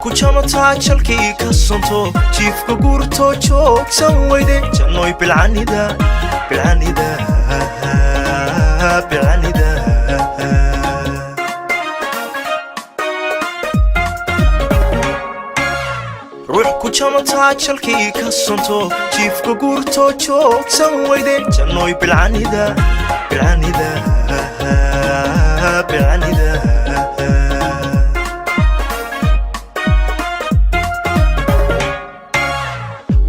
كوشما تاجلكي كسنتو جيفك غورتو جوك سويدي جنوي بالعنيدا بالعنيدا بالعنيدا روح كوشما تاجلكي كسنتو جيفك غورتو جوك سويدي جنوي بالعنيدا بالعنيدا بالعنيدا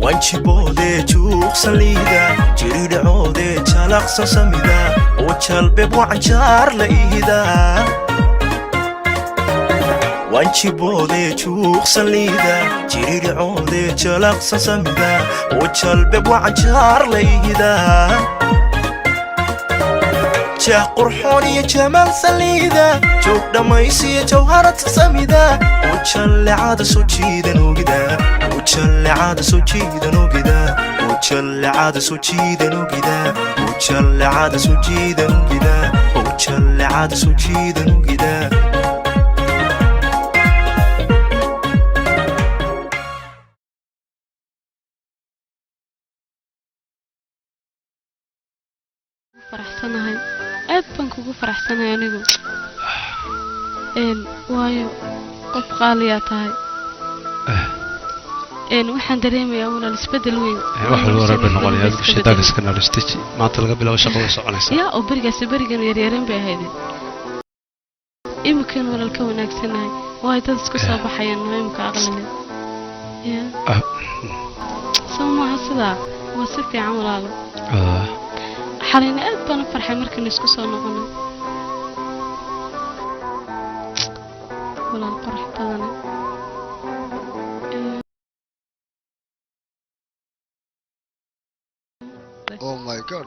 وانشبودي جوق سليدا جريد عودي جالق سسميدا وجلبب وعنجار لإيدا وانشبودي جوق سليدا جريد عودي جالق سسميدا وجلبب وعنجار لإيدا جاه قرحوني جمال سليدا جوق دميسي جوهرة سميدا وجل عاد سوجيدا نوغدا وجل عاد سوجيدا نوغدا وجل عاد سوجيدا نوغدا وجل عاد سوجيدا نوغدا وجل عاد سوجيدا نوغدا فرحسناهاي aad baan kugu faraxsanahay anigu waayo qof qaaliya tahay waxaan dareemayaa walaal isbedel weyn wax walba rabbi noqonayaa shaytaan iska naristici maanta laga bilaabo shaqada soconaysa yaa oo barigan yaryareen bay ahayd imkan walaal ka wanaagsanahay waa dad isku soo baxayaan imka aqlale soo sida waa si fiican walaal حاليا أد بنا فرحة مركن نسكو صانعنا ولا القرح بدنا Oh my god.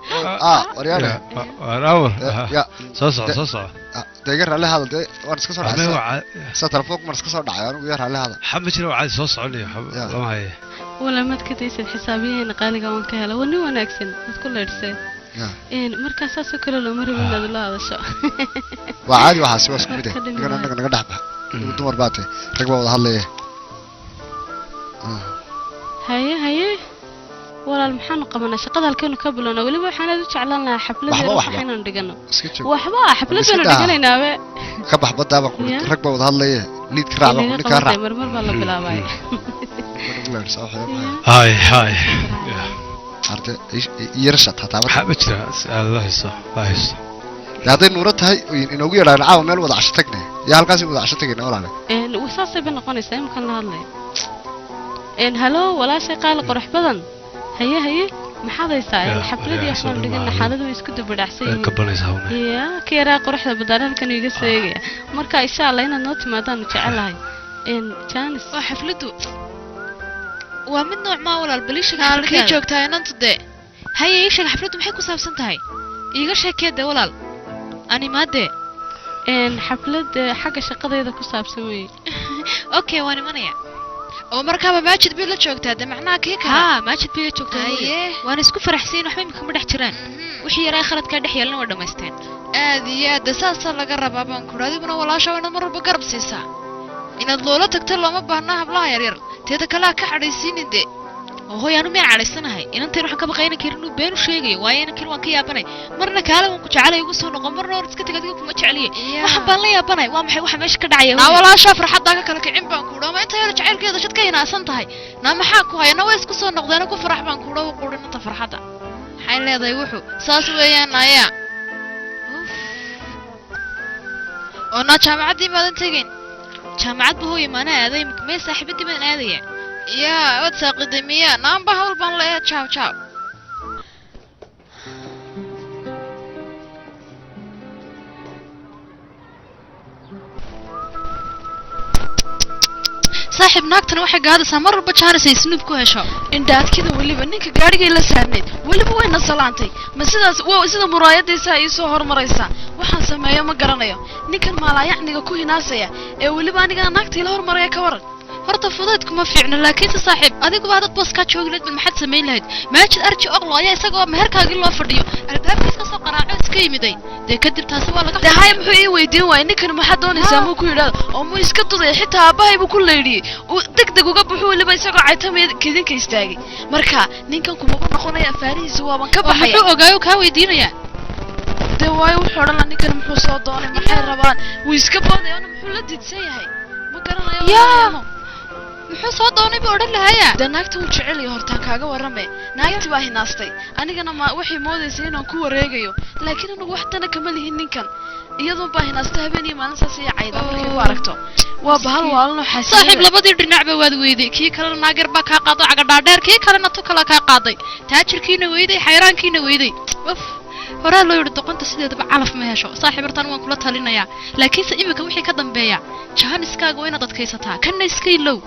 Mariana. Raul. Ya. صوصة. تقدر على هذا ده ورسك صار عسى. سترفوق مرسك صار دعيان وير على هذا. حمد شنو عايز صوص عليه ما هي. ولا ما تكتيس الحسابية نقالي قوان كهلا ونو ناكسن تقول إرسال. مركز أساس كل الأمور من الله هذا الشيء. وعادي وحاسب بس كده. نقدر نقدح. ودمر باته. ركبوا هذا هيا ولا المحن قبلنا شقد هالكون قبلنا ولا وحنا جعلنا حفلة حنا ندقنا وحبا حفلة ندقنا نبى كبح بدا بقول ركبوا هذا ليد كراب نكرع مرمر بالله بلا باي هاي عرفت يرشط حتى حبيت الله يسا هذه نورت هاي إنه يقول أنا عاوم مال وضع شتكني يا هالقاسم وضع شتكني ولا لا وصاصي بنقوني سام كان هذا هلو ولا شيء قال قرح بدن هيا محاضر ساعة الحفلة دي إحنا بنقولنا حالده ويسكتوا بدحسين كبرنا يسوونه يا كيرا قرح بدارهم كانوا يقصوا مركا إن شاء الله هنا نوت ما دام نشعلها كان حفلته ومن نوع ما ولا البليش كي joogtaa inanta de haye isha xafladu maxay ku saabsan tahay iiga sheekeeda walaal ani maade xaflada xaga shaqadeeda ku saabsan way okay waan imanaya oo markaaba maajid bii la joogtaa de macnaha kee ka maajid bii la joogtaa waan isku faraxseen waxba imika ma dhex jiraan wixii yaray khaladka dhex yeelna waa dhameysteen aad iyo aad saas laga rabaa baan ku raadibna walaasha inaad mar walba garab siisaa inaad loola tagto looma baahna hablaha yaryar teeda kala ka xariisiin de hooyanu ma calaysanahay inanteen waxaan ka baqayna kirinu been u sheegay waayeen kin waan ka yaabanay marna kaala waan ku jeclay ugu soo noqon marna hor iska tagad kuma jecliye waxaan baan la yaabanay waa maxay waxa meesha ka dhacaya na walaasha farxadda ka kala kicin baan ku dhamaa inta yar jacaylkeeda shad ka inaasan tahay na maxaa ku hayna way isku soo noqdeen ku farax baan ku dhaw qudin inta farxadda waxay leedahay wuxuu saas weeyaan ayaa oo jaamacadii maadan tagin jaamacad buu iimaana aaday ma saaxiibadii baan aadaya يا واتساقدي ميا نام بحول بان لا تشاو تشاو صاحب ناقتنا waxay gaadaysaa mar walba jaaris ay snub ku hesho indaad kida waliba ninka gaariga la saarneed waliba wayna salaantay ma sidaas waa sida muraayadiisa ay soo hormaraysa waxaan sameeyo ma garanayo ninkan maalaa yacniga ku hinaasaya ee waliba aniga naagtii la hormaraya ka waran horta fudaydku ma fiicno laakiin saaxiib adigu baad booska joogleed bal maxad sameyn lahayd maajid arji oqlo ayaa isagoo meherkaagii loo fadhiyo albaabkiisa ka soo qaraaco iska yimiday de kadib taasi waa laga dahay muxuu ii weydiin waay ninkan maxaa doonaysaa muu ku yidhaahdo oo muu iska duday xitaa aabbahay buu ku leydhiyey uu degdeg uga buxuu weliba isagoo caytamaya kedinka istaagay marka ninkan kumaba noqonaya afaarihiisa waaban ka baxaya muxuu ogaayo kaa weydiinaya de waayo wuxuu odhan la ninkan muxuu soo doonay maxay rabaan wuu iska boodaya ona muxuu la diidsan yahay ma garanayo muxuu soo doonay buu odhan lahaya de naagta wuu jecelayo hortaan kaaga warrame naagti baa hinaastay anigana ma waxay moodaysay inaan ku wareegayo laakiin anagu wax dana kama lihin ninkan iyadoo baa hinaastay habeen iyo maalin saas iyo cayda markay ku aragto waa bahal waalno xasiin saaxiib labadii dhinacba waad weyday kii kalena naagar baa kaa qaaday cagadhaadheer kii kalena tu kala kaa qaaday taajirkiina weyday xayraankiina weyday horaa loo yidhi doqonta sideedaba calaf ma hesho saaxiib hortaan waan kula talinayaa laakiinse imika wixii ka dambeeya jahaniskaaga waa inaad adkaysataa kana iska ilow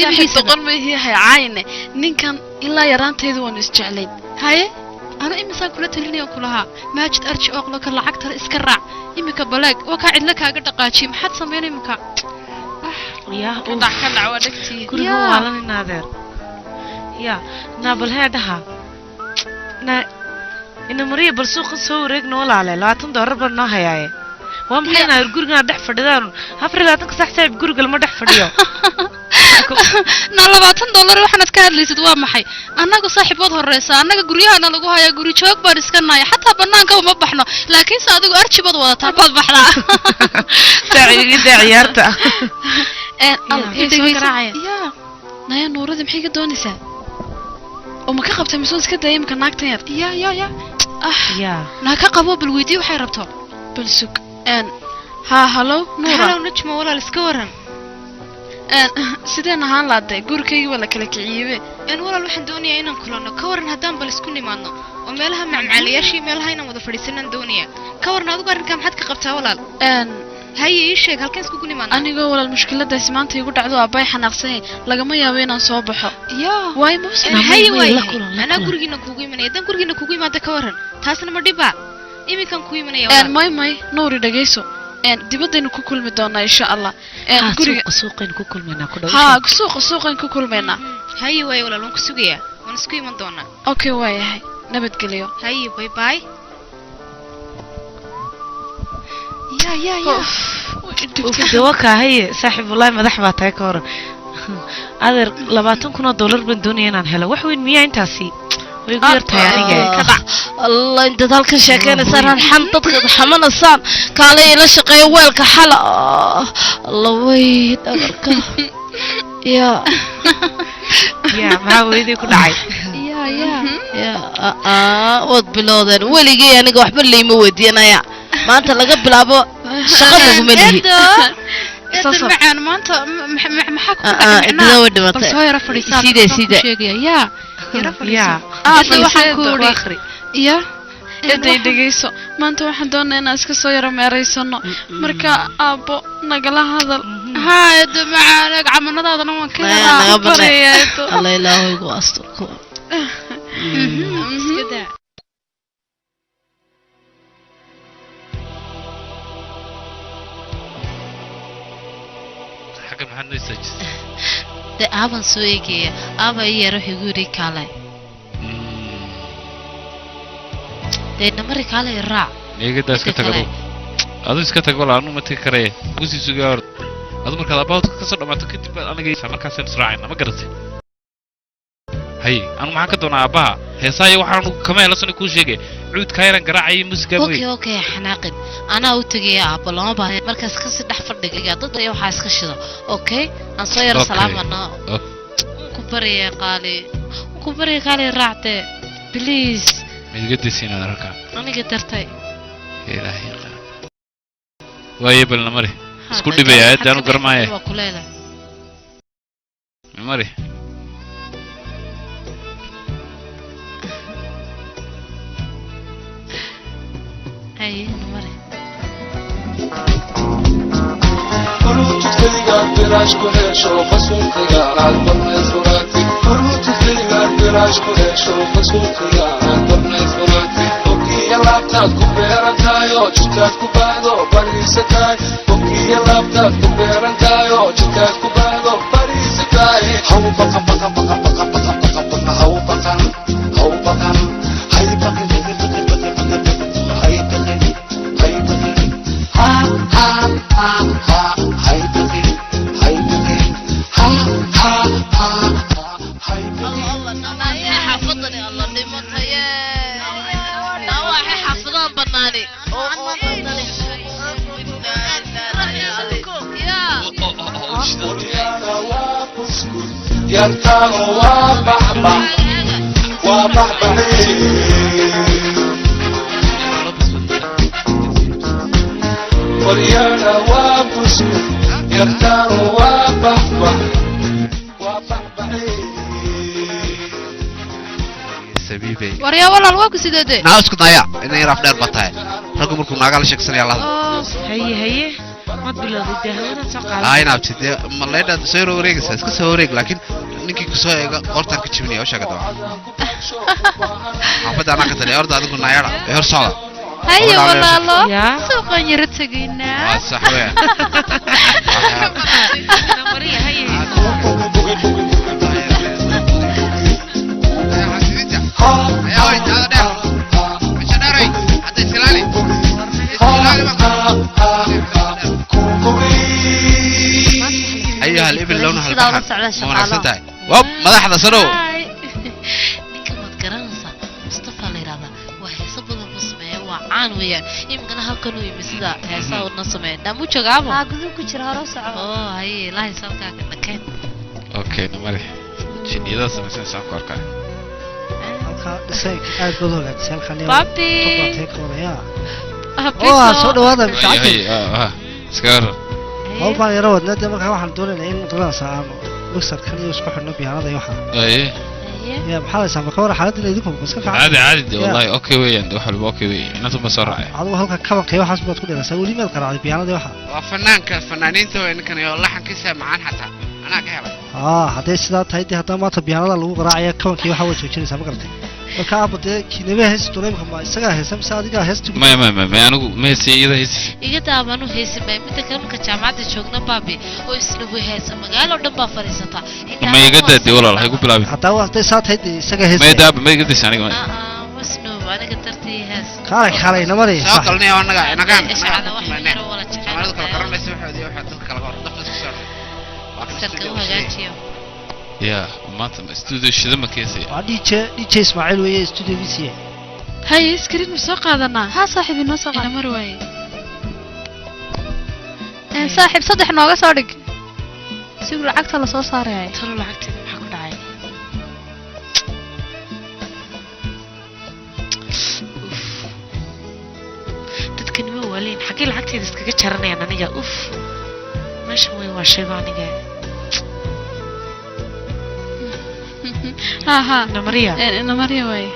saaxiib doqon ma ihi haycaayne ninkan ilaa yaraantaydu waanu isjeclayn haye ana imisaan kula talinaya kulahaa maajid arji ooqlo ka lacagtale iska raac imika balaag waa kaa cidlo kaaga dhaqaajiye maxaad samaynay imika yaa ka dhac waa dhegtii guriga waalan in adeer yaa naabal heedhaha ina mariya bal suuqa soo wareegna walaale $20 baan noo hayaaye waa maxay inaa gurigaa dhex fadhidaan 24 saac saaxiib guriga lama dhex fadhiyo na $20 waxaad ka hadlaysid waa maxay annagu saaxiibood horeysa annaga guriyahana lagu hayaa guri joog baan iska naaya xataa banaanka uma baxno laakiin sa adigu arjibad wadataa baad baxdaa saaciidida ciyaarta yaa naya nuurada maxay ka doonaysaa oo ma ka qabtay mise iska dayay imka naagtan yar ya yaa naa ka qabo bal weydii waxay rabto bal sug ha hallo nuura hallo najmo walaal iska waran sideen ahaan laaday gurigayga waa la kala kiciyey walaal waxaan doonayaa inaan kulano ka waran haddaan bal isku nimaadno oo meelaha macmacaaliyaashii meelaha inaan wada fadhiisanaan doonayaa ka waran adigu arrinkaa maxaad ka qabtaa walaal haye ii sheeg halkeen iskugu nimaadno anigoo walaal mushkiladaasi maanta igu dhacdo aabbaay xanaaqsanay lagama yaabo inaan soo baxo waayo haye waaye anaa gurigiina kuugu imanaya haddaan gurigiina kuugu imaada ka waran taasna ma dhiba iminkan ku imanaya may nuuri dhagayso dibadaynu ku kulmi doonaa insha allah guriga suuqaynu ku kulmaynaa ku dhow suuqaynu ku kulmaynaa haye waaye walaal waan ku sugayaa waan isku iman doonaa okay waayahay nabadgelyo haye bye bye dawaka haye saaxiib wallahi madax baa tahay ka hor adeer $20,000 baan doonaya inaan helo wax weyn miyaa intaasi way ku yartahay aniga ka dhac allah intaad halkan sheekaynaysaan xan dadka xamanaysaan kaale ila shaqeeyo weelka xala allah way dhagarka ya maxaa weydii ku dhacay wad bilowdeen weligay aniga waxba layma weydiinaya maanta laga bilaabo shaqo laguma lihi macaan maanta maxaa ku cidada way dhimatay soo yara fadhiisaa sida sheegaya yara fadhiisaa waxaan ku uri eday dhegayso maanta waxaan doonayaa inaan iska soo yara meeraysano marka aabbo nagala hadal edo macaan camanadaadana waan ka helaa alla ilaahaygu asturku iska daa de aaban soo eegaya aaba i yar wuxuu igu yidhi kaale dee namari kaale raac eegada iska tagado adu iska tag wala anu ma tagi karaya usi sugaa hor adu markaad abaawta ka soo dhamaato kadib baad aniga markaasaan israacayna ma garatay hay anu maxaan ka doonaa aabbaha heesaayo waxaanu kama helasana kuu sheegay cuudka yaran garaacaya musiga wey okay xanaaqin anaa u tegaya aabba lama baahan markaas kasi dhex fadhiga dad ayaa waxaa iska shido okay aan soo yara salaamana ku baraya qaali raacde please midiga desiinaad halkaa aniga dartay ilaahay waaye balna mari isku dhibaya aadaanu garmaaye waa ku leedahay mari أي نمرة فروت تلقى فراش كلش وفصول خيار البرنس وراتي فروت تلقى فراش كلش وفصول خيار البرنس وراتي أوكي يلا بتاعت كبيرة تايو جتات كبادو باريس تاي أوكي يلا بتاعت كبيرة تايو جتات كبادو باريس yartaan waa baxbax waa baxbaxay waryaana waa busku yartaan waa baxbax waa baxbaxay sabiibay waryaa walaal waa ku sideedee naa isku daya inay raaf dheer bataay raggu markuu naaga la sheegsanaya la haye mad bilowday dahwana soo qaaday ay naabtide ma leedha soo wareegaysa iska soo wareeg laakiin ninkii ku soo eega qortaan ka jibinaya oo sheegada xafada ana ka tali orda adigu naayara hor socda haye walaalo yaa suuqan yara tegaynaa waa sax weey Maria haye أيها الإبل لونها البحر ونفسنتها وب مدحنا سنو ninka mad garanaysa Mustafa la yiraahdaa waa heeso badan ku sameeya waa caan weeyaan imkana halkan uu yimi sida heeso uu na sameeyo dhamu joogaabo gudub ku jira haro soco oo haye ilaahay sabka ka dhakeen okay namari jiniyada sameysan saan ku arkaa halka dhisay aad baad hagaagsan halkan Papi oo soo dhawaada hay iskar oo baan yara wadna markaa waxaan doonaynaa in qalaas aan luxar kan iyo isku xidhno biyaanada iyo waxa ay يا بحال سامع كور حالتي ليدكم بس كيف عادي والله اوكي ويان wax walba okay weey inta ma soo raacay adigu halka kabanka waxaas baad ku dhigaysaa wali meel qaraacay biyaanada waxa waa fanaaniinta way ninkan iyo laxankiisa macaan xataa anaa ka helay haday sidaa tahay hadda maanta biyaanada lagu qaraacay kabanka waxa way joojinaysaa ma gartay marka abade kinaba heesto leemka ma isaga heesam saadiga heesto ma anigu meesii iyada heesi iga daabanu heesi ma mid kale marka jaamacada joogna baabi oo isla way heesa magaalo dhan baa fariisata ma iga daadi walaal hay ku bilaabay hadaa waxday saatayd isaga heesi ma daab ma iga daadi aniga wasno aniga tartii hees kaalay namadi soo qalnay oo naga nagaan wala jecel kala qaranaysa waxa dadka kala hor dadka isku soo sarka u hagaajiyo يا ما استوديو شذا ما كيسي دي اسماعيل ويا استوديو بي سي هاي سكرين مسoo qaadana ha saaxiib inoo soo qaad mar way saaxiib saddex nooga soo dhig si lacagta la soo saaray talo lacagteeda maxaa ku dhacay dadkan ma waliin xagee lacagteeda iskaga jaranayaan aniga meesha way waa shay aniga ها نمريا نمريا واي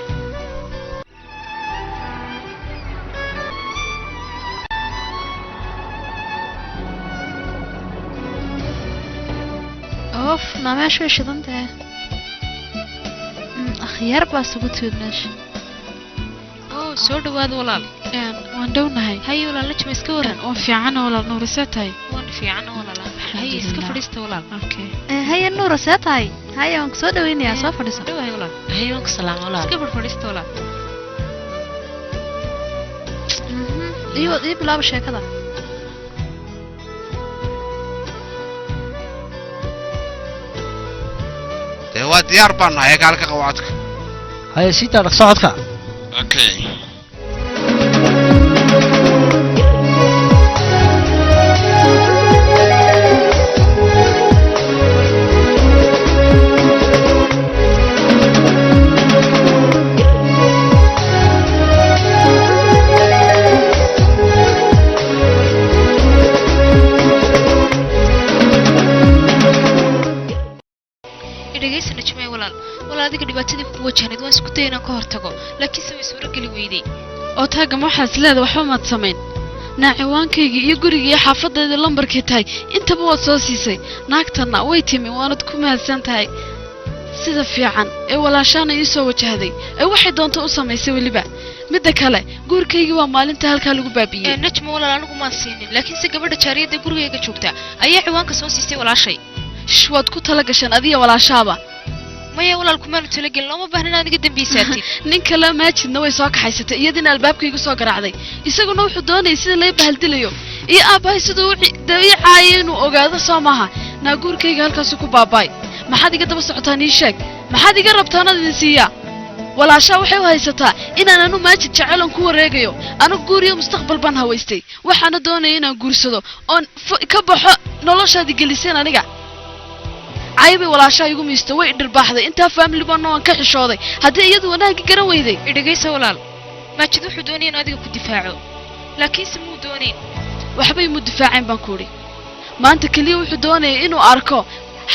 اوف ما شوي شدنته اخيار بس قلت ماشي oo soo dhawaad walaal waan dhownahay hay walaal la jima iska waran oo fiican walaal nuurisatay waan fiican walaal hay iska fadhiista walaal okay hay nuurisatay hay aan soo dhaweynaya soo fadhiiso dhawaay walaal hay waan salaam walaal iska fadhiista walaal iyo bilaab sheekada waa diyaar baan nahay gaalka qawaadka hay sita dhaqso codka okay adiga dhibaatadii ku wajahnayd waan isku dayay inaan ka hortago laakiin se way suuro geli weyday oo taagama waxaas leeda waxba maad samayn naaciwaankayga iyo guriga iyo xaafadayda lambarkay tahay intaba waad soo siisay naagtana way timi waanad ku mahadsan tahay sida fiican ee walaashaana ii soo wajahday ee waxay doonto u samaysay weliba midda kale guurkaygii waa maalinta halkaa lagu baabiyey najma walaal anigu maan siinin laakiin se gabadha jaariyadda gurigayga joogta ayaa ciwaanka soo siisay walaashay waad ku tala gasheen adiga walaashaaba maya walaal kumaanu talagelin looma baahna inaad iga dambaysaatid nin kale maajidna way soo kaxaysatay iyadina albaabkaygu soo garaacday isaguna wuxuu doonayay sida lay bahaldilayo iyo aabbahay siduu dabiicaaya inuu ogaado soo maaha naaguurkayga halkaasu ku baabaay maxaad iga daba socotaan ii sheeg maxaad iga rabtaanad idin siiyaa walaashaa waxay u haysataa inaan anu maajid jecelan ku wareegayo anigu guuriyo mustaqbal baan hawaystay waxaana doonaya inaan guursado oon ka baxo noloshaadii geliseen aniga caybay walaashaa igu miista way dhirbaaxday intaa family baan oo ka xishooday haddii iyadu wanaagga garan weyday idhagaysa walaal maajid wuxuu doonayay in adiga ku difaaco laakiinse muu doonayn waxbay mu difaaceen baan ku idhi maanta keliya wuxuu doonayay inuu arko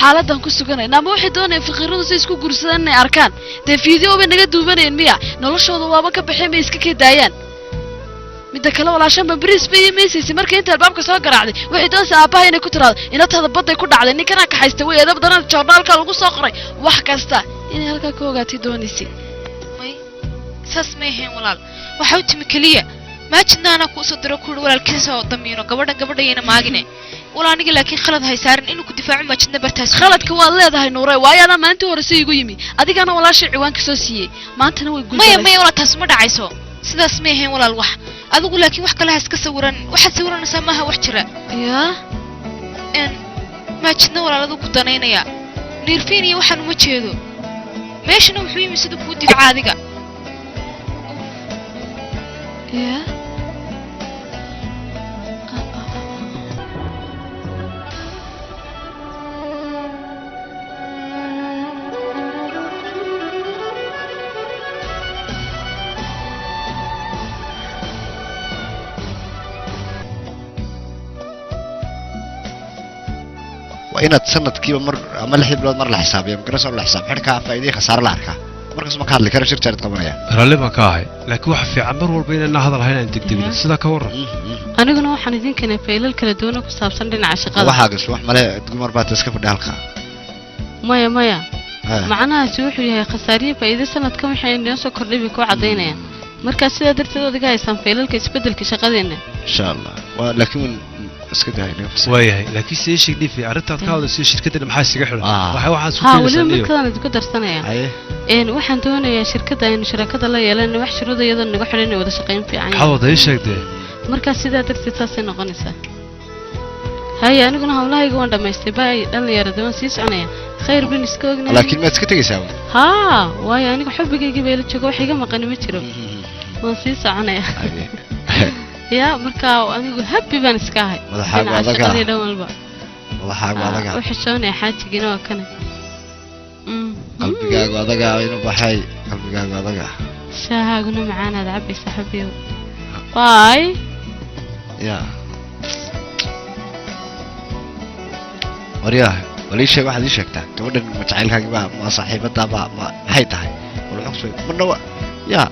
xaaladan ku suganay ama waxay doonayeen faqiiradu si isku gursadaan inay arkaan dee fiideo bay naga duubanayeen miya noloshooda waaba ka baxeen bay iska keedaayaan midda kale walaashan bariis bay iimaysiisay markii inta albaabka soo garaacday waxay doonaysaa aabbaha inay ku tiraado inataada badday ku dhacday ninkanaa kaxaystay way edab daran joornaalka lagu soo qoray wax kasta inay halkaa ka ogaatay doonaysay may saas ma ahayn walaal waxaa u timi keliya maajidna anaa kuu soo diro kuuri walaalkiisa oo damiino gabadhayana maagine wala aniga laakiin khalad hay saaran inuu ku difaaco maajidna bartaas khaladka waad leedahay nuure waayo anaa maalintii hore si igu yimi adigana walaashay ciwaanka soo siiyey maantana way maya walaal taas ma dhacayso sidaas ma ahayn walaal wax adigu laakiin wax kale ha iska sawiran waxaad sawiranaysaa maaha wax jira yaa maajidna walaaladu ku danaynaya niirfiin iyo waxaan uma jeedo meeshana wuxuu yimi siduu kuu difaaca adiga yaa وإن تسند كيف مر عمل حب لود مر الحساب يوم كرسون الحساب حركة فايدة خسارة لاركة مركز مكان اللي كرشير شرط قبلها رالي ما كاهي لكن واحد في عمر والبين إن هذا الحين عندك تبي سدا كورة أنا قلنا واحد ندين كنا في ليل كلا دونا كساب سندين عشقة واحد شو ملا تقول مربات تسكف الدهالك مايا معناها سوحي هي خسارية فإذا سنة كم حين ينسو كردي بكو عضينا مركز سدا درت ذو دقاي سام في ليل كيسبدل كشقدينا إن شاء الله ولكن اسكت هاي نفس وياي لكن سي شيء دي في عرفت كاودا سي شركه محاسي حلو waxa waxaan soo ها wali markaan isku darsanaya waxaan doonayaa shirkadda in shirkadda la yeelan wax shuruudayada naga xiran wada shaqeyn fiican hawada ay sheegtay marka sidaa darteed taasay noqonaysaa hay aniguna hawlahayga waan dhameystay bay dhalinyarada waan sii soconaya khayr bin iska ognaa laakiin ma iska tagaysaa ha waayo aniga xubigayga bay la joogo wax iga maqan ma jiro waan sii soconaya يا مركا أنا هابي بنسكاهي مضحك وضجع مضحك وضجع وحشوني حاجة جنوا كنا قلبي جاك وضجع وينو بحي قلبي جاك وضجع شاها قلنا معانا العبي صاحبي باي يا ورياه وليش شيء واحد يشكته تقول إن متعلها ما صاحبتها ما حيتها ولا حقصي من نوع يا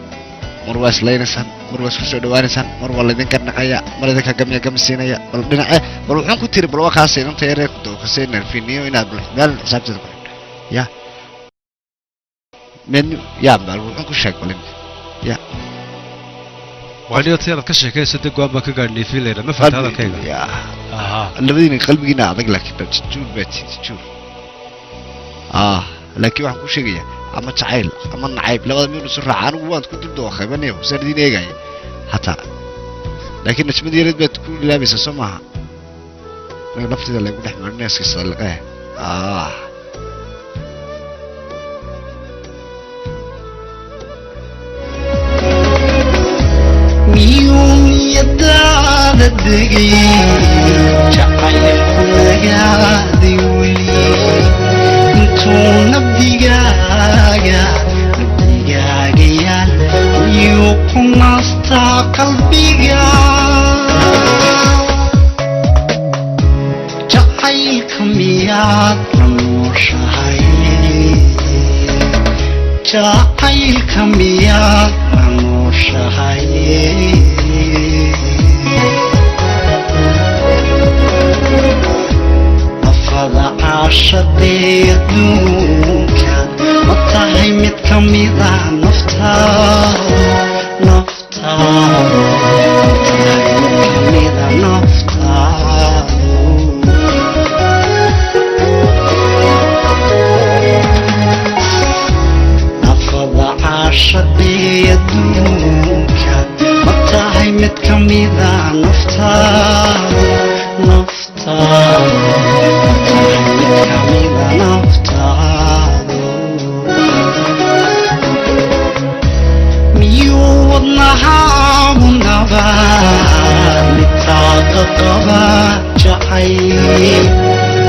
مرواس لينسان مرواس كسر دوانسان مروا لدين كنا عيا مرة ذاك كم يا كم سينا بل بنا بل وحن كتير بل وخاصين أنت يريك تو خاصين الفينيو إن هذا بل حساب تذكر يا من يا بل وحن كشك بلين يا وعليه تيار كشك كيس تدق وما كقارني في ليلة ما فهمت هذا كيف يا اللي بديني قلبي جينا عضق لك تشوف بيتي تشوف لكن وحن كشك يا أما تعال أما نعيب لو مين سرعة عنه وانت كنت دوخة بني وسردين إيه جاي حتى لكن نسمي دي رد بتكون لابسة سمعها نفتي ده اللي يقول إحنا الناس يصل إيه ميوم يدعى الدقيق جعل كل قاعد ولي انتو نبديقاقا ويوكم أستا قلبيقا جعيكم ياد رموشهاي جعيكم ياد رموشهاي أفضل عاشدي دونك مطاهي متكميضة نفتار مطاهي متكميضة نفتار أفضل عاشدي دونك مطاهي متكميضة نفتار نفتار مطاهي متكميضة نفتار ودنها ونبا نتاق قبا جعي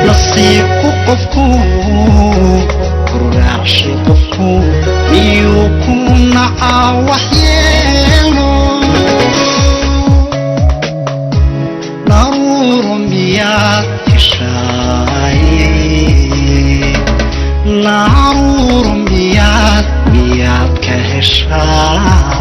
نصيب قفكو caruur miyaad ka heshaa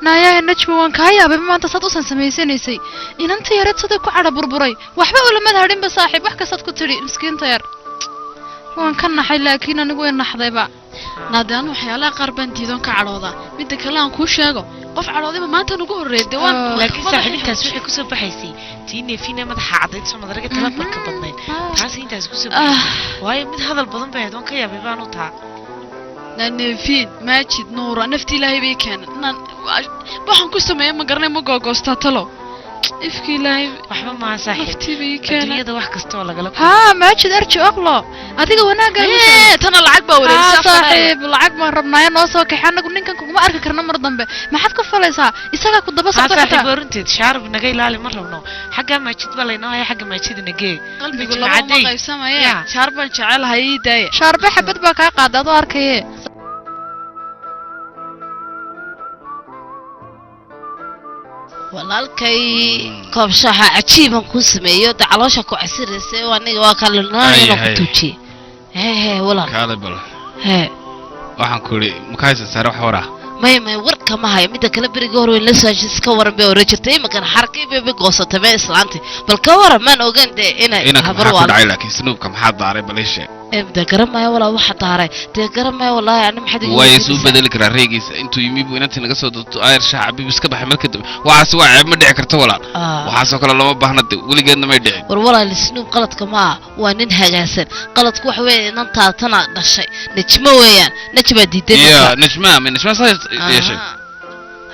naayaa najmi waan kaa yaabay maanta saad usan samaysanaysay inanta yareed sidee ku cadha burburay waxba ulamad hadhinba saaxiib wax kastaad ku tidhi miskiinta yar waan ka naxay laakiin anigu way naxdayba naadaan waxyaalaha qaar baan diidoon ka cadhooda midda kale aan kuu sheego qof cadhoodayba maanta nagu horreeyay waan laakiin saaxiibintaas waxay ku soo baxaysay tiine fiina madaxa cadayd soo madaraga talabarka badnayd taas intaas ku soo baxay waayo mid hadal badan bay adoon ka yaabay baan u taa نفين ماجد نورا نفتي لهي بيكان waxaan ku sameeyay ma garanay ma googoosta talo ifki ilaahay waxba ma saaxiib adduunyada wax kasta oo lagala ha maajid arji aqlo adiga wanaaga tana lacag baa wareegsan saaxiib lacag ma rabnaa noo soo kaxay anagu ninkan kuma arki karna mar dambe maxaad ku falaysaa isaga ku daba socdo saaxiib waranteed shaarib naga ilaali ma rabno xagga maajid baa leynaa hay xagga maajid nagee qalbigu laba ma qaysamaya shaarban jecelahay daay shaarba xabad baa ka qaadad oo arkay walaalkay koobshaha cajiiban ku sameeyo dacaloosha ku casiraysay aniga waa kala naayno ku tuujiye walaal kaale bal waxaan ku yiri makaysa sare wax wara may warka ma hayo midda kale bariga hore la soo jiska waran bay hore jirtay makan xarkay bay goosatay bay islaantay bal ka waran man ogaan inay habar waa dhacay laakiin snuubka maxaa daaray baleeshe ده قرم ما ولا واحد طاري ده قرم ما والله يعني محد ويسوق بدل كرا ريجيس انتو يميبو انت نغا سو دتو اير شعبي بس كبخ مركد waxaas waa ceeb ma dhici karto walaal waxaas oo kale lama baahna waligeedna ma dhici war walaal isnu qaladka ma waa nin hagaasan qaladku wax weey inanta tana dhashay najma weeyaan najma diiday ya najma say yeeshay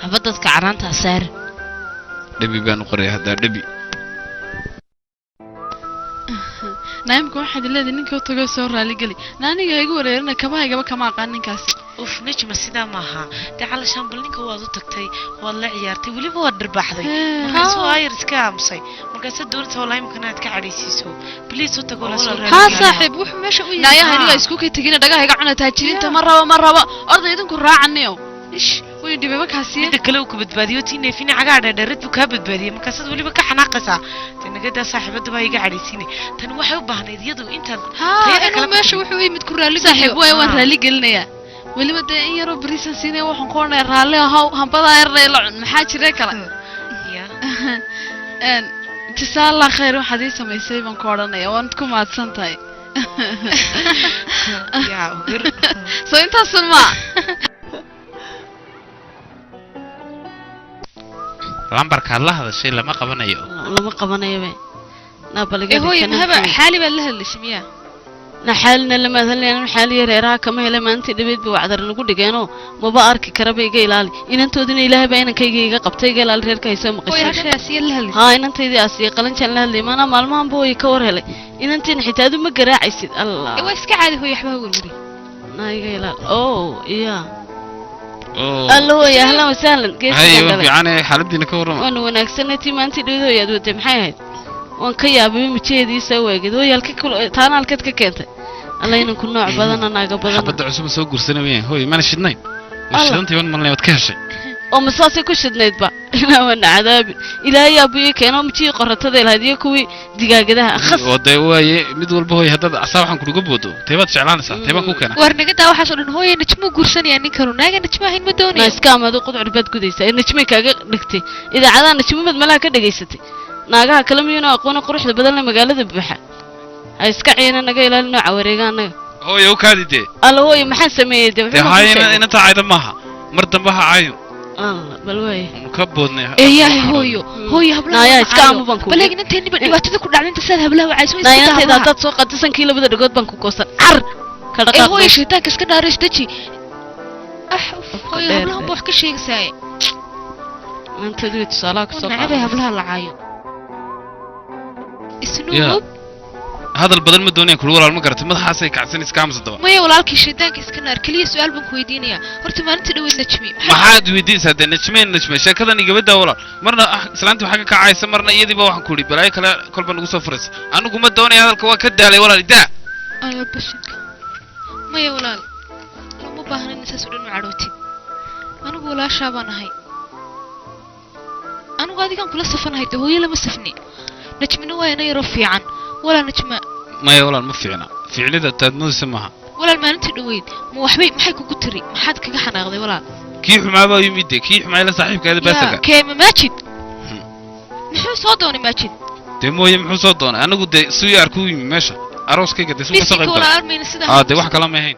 habadadka caraanta saar dhabi baan qoray hada dhabi naimku waxa dileed ninka tago soo raali gali naaniga igu wareerna kama aqaan ninkaas uf najma sida maaha dacal shambal ninka waad u tagtay waad la ciyaartay waliba waad darbaxday markaas waa ayr iska amsay markaas doonta wallahi imkana aad ka cadhaysiiso please u tago la soo raali ha saaxiib wuxuu meesha u yahay aniga isku ka tagina dhagaha iga cunata jirinta ma rabo orday idinku raacanayo ish way dhibay markaasi inta kale uu ku badbaadiyo tiine fiina cagaadha dheerad buu ka badbaadiyay markaas waliba ka xanaaqaysaa tinagada saaxiibada baa iga cadhaysiinay tan waxay u baahnayd iyadu intaad tayada kale meesha wuxuu yimid ku raali saaxiib way waan raali gelinaya waliba de in yaro bariisan siinay waxaan ku oranay raali ahaw hambada yarday la cun maxaa jiray kala tisala khayr waxaad ii samaysay baan ku oranaya waan ku maadsan tahay yaa ugur soo intaas ma lambarka la hadashay lama qabanayo na baliga hooy haba xaali baa la hadlashmiya na xaalna lama hadlayna xaali yareeraha kama helay maanta dhibeed buu wacdar lagu dhigeeno maba arki karaba iga ilaali inantoodina ilaahay baa inankayga iga qabtay iga ilaali reerka hayso maqashay ha inanteedii asiya qalanjan la hadlay maana maalmahan buu ka war helay inantiin xitaa adu ma garaacaysid allah waa iska caadi hooy waxba warwari na iga ilaali iya الله يا اهلا وسهلا كيف ايوه يعني حالتي نكورم وانا وناكسنتي ما انت ديدو يا دوتي maxay waan ka yaabay mijeediisa weegid oo yalka taana halkad ka keentay الله inaan ku nooc badan anaga badan xabada cusub soo gursanayeen hooy ma shidnayn shidantay wan malay wad ka heshay oo masaasi ku shidnayd ba ina wana cadaab ilaahay abuye keeno mijii qoratada ilaadiyo kuwi digaagadaha khas waday waaye mid walba hooy hadda asaa waxaan ku uga boodo teebad jeclaanaysaa teebad ku keena warniga waxa soo dhan hooy najmu gursanaya ninkan naaga najma hayn ma doonay ma iska amado qodcur bad gudaysa najmay kaaga dhigtay idaacadaha najmad malaha ka dhageysatay naagaha kala miyana aqoon quruxda badan magaalada buuxa ay iska ciina naga ilaalin nooca wareeganaga hooy oo kaadide alla hooy maxaa sameeyay hayna inta caayda maaha mar dambe ha caayo bal way ka boodnay eeyahay hooyo hablaha naya iska amu banku balagin inta dhibaatada ku dhacday inta sad hablaha wacay soo naya inta dad soo qadisan kii labada dhagood banku goosan car ka dhaqaaq hooyo shaytaanka iska dhaaraystaji hooyo hablaha wax ka sheegsay anta dib salaak soo nacay hablaha la caayo isnuub hadal badan ma doonayaan kul walaal ma garatay madaxaasay kacsan iska amsa daba maya walaalkii shaydaanka iska naar kaliya su'aal baan ku weydiinaya horta maalinta dhaweyd najmi maxaad weydiinaysaa de najme sheekadan igabada walaal marna islaanta waxa ka kacaysa marna iyadiiba waxaan ku yiri balay kale kolba nagu soo furaysa anigu ma doonay hadalka waa ka daalay walaal ida ayo bashka maya walaal lama baahna in saas u dhan carooti anigu walaasha baan ahay anigu adigan kula safanahay hooyo lama safni najmina waa ina yaro fiican walaa najma maya walaal ma fiicna ficilada taadmoodisa maaha walaal maalintii dhaweyd ma waxbay maxay kugu tiri maxaad kaga xanaaqday walaal kii xumaabaa yimid kii xumaayla saaxiibkeeda baasaga keema maajid muxuu soo doonay maajid dee mooye muxuu soo doonay anagu dee suu yaar ku yimi meesha arooskayga dee suu ka soo qayb galay de wax kala ma ahayn